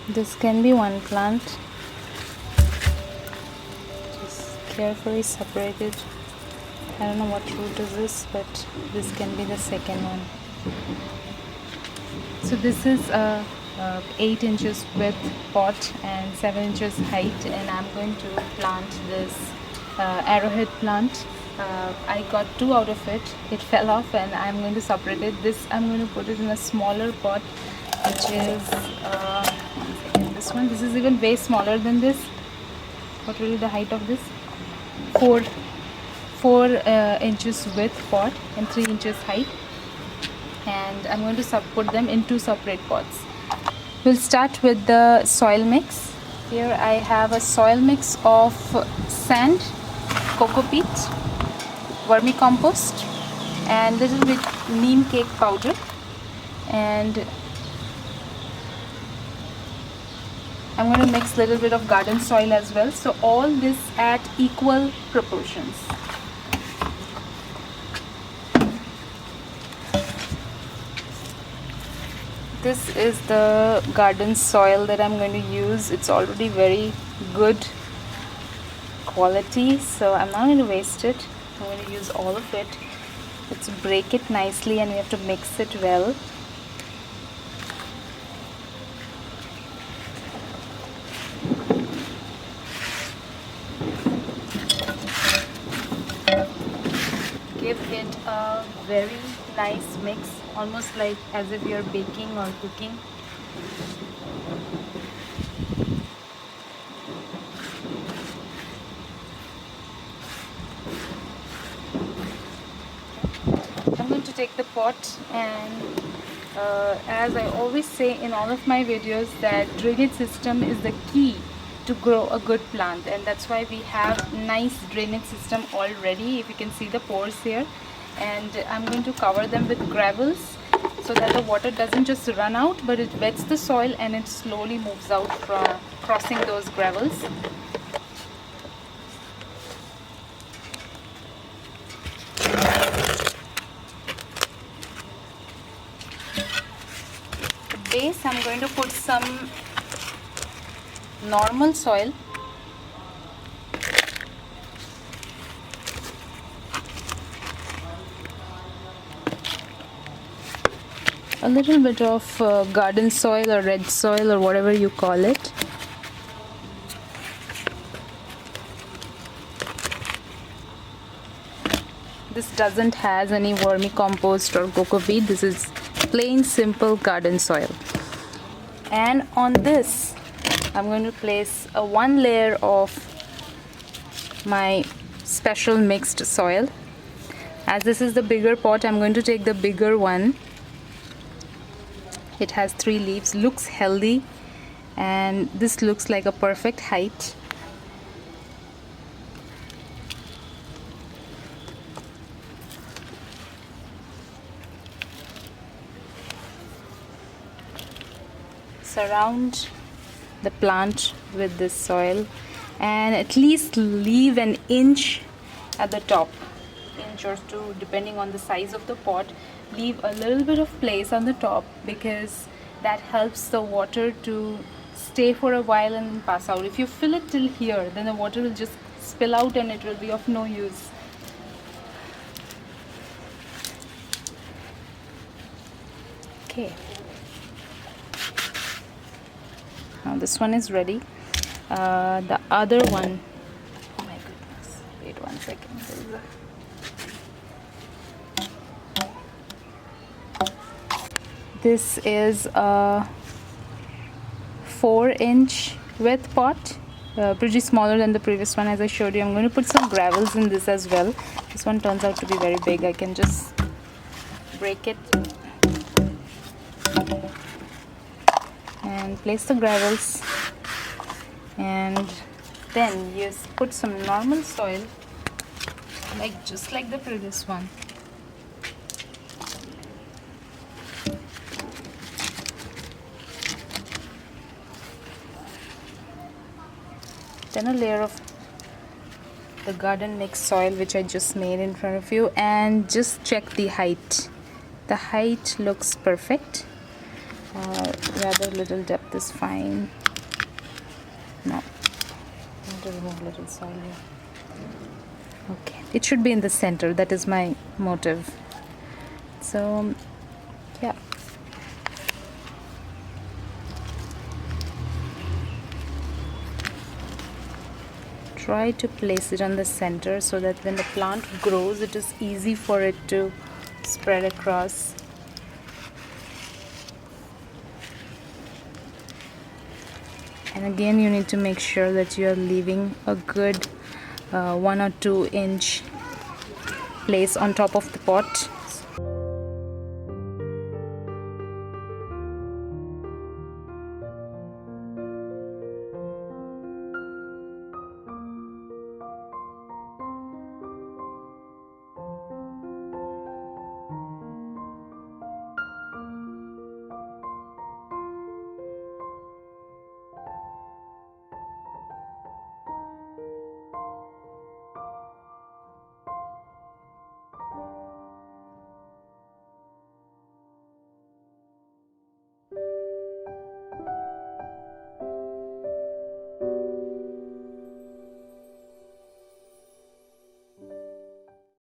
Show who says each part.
Speaker 1: This can be one plant, just carefully separated. I don't know what root is this, but this can be the second one. So this is a 8 inches width pot and 7 inches height, and I'm going to plant this arrowhead plant. I got 2 out of it. It fell off and I'm going to separate it. This I'm going to put it in a smaller pot, which is one second, this one. This is even way smaller than this. What will be the height of this? 4 inches width pot and 3 inches height, and I'm going to put them in 2 separate pots. We'll start with the soil mix. Here I have a soil mix of sand, coco peat, vermicompost, and little bit neem cake powder, and I'm going to mix little bit of garden soil as well. So all this at equal proportions. This is the garden soil that I'm going to use. It's already very good quality, so I'm not going to waste it. I'm going to use all of it. Let's break it nicely and we have to mix it well. Give it a very nice mix, almost like as if you're baking or cooking. I'm going to take the pot, and as I always say in all of my videos, that drainage system is the key to grow a good plant, and that's why we have nice drainage system already. If you can see the pores here, and I'm going to cover them with gravels so that the water doesn't just run out, but it wets the soil and it slowly moves out from crossing those gravels. The base, I'm going to put some normal soil, a little bit of garden soil or red soil or whatever you call it. This doesn't has any vermicompost or coco peat. This is plain simple garden soil. And on this I'm going to place a 1 layer of my special mixed soil. As this is the bigger pot, I'm going to take the bigger one. It has 3 leaves, looks healthy, and this looks like a perfect height. Surround the plant with this soil, and at least leave an inch at the top, inch or 2 depending on the size of the pot. Leave a little bit of place on the top, because that helps the water to stay for a while and then pass out. If you fill it till here, then the water will just spill out and it will be of no use. Okay, now this one is ready. The other one, oh my goodness, wait 1 second. This is a 4-inch width pot, pretty smaller than the previous one as I showed you. I'm going to put some gravels in this as well. This one turns out to be very big. I can just break it and place the gravels, and then you put some normal soil, just like the previous one. Then a layer of the garden mix soil which I just made in front of you, and just check the height. The height looks perfect. Rather little depth is fine. No, I want to remove little soil here. Okay, it should be in the center. That is my motive. So yeah, try to place it on the center so that when the plant grows, it is easy for it to spread across. And again, you need to make sure that you are leaving a good 1 or 2 inch place on top of the pot.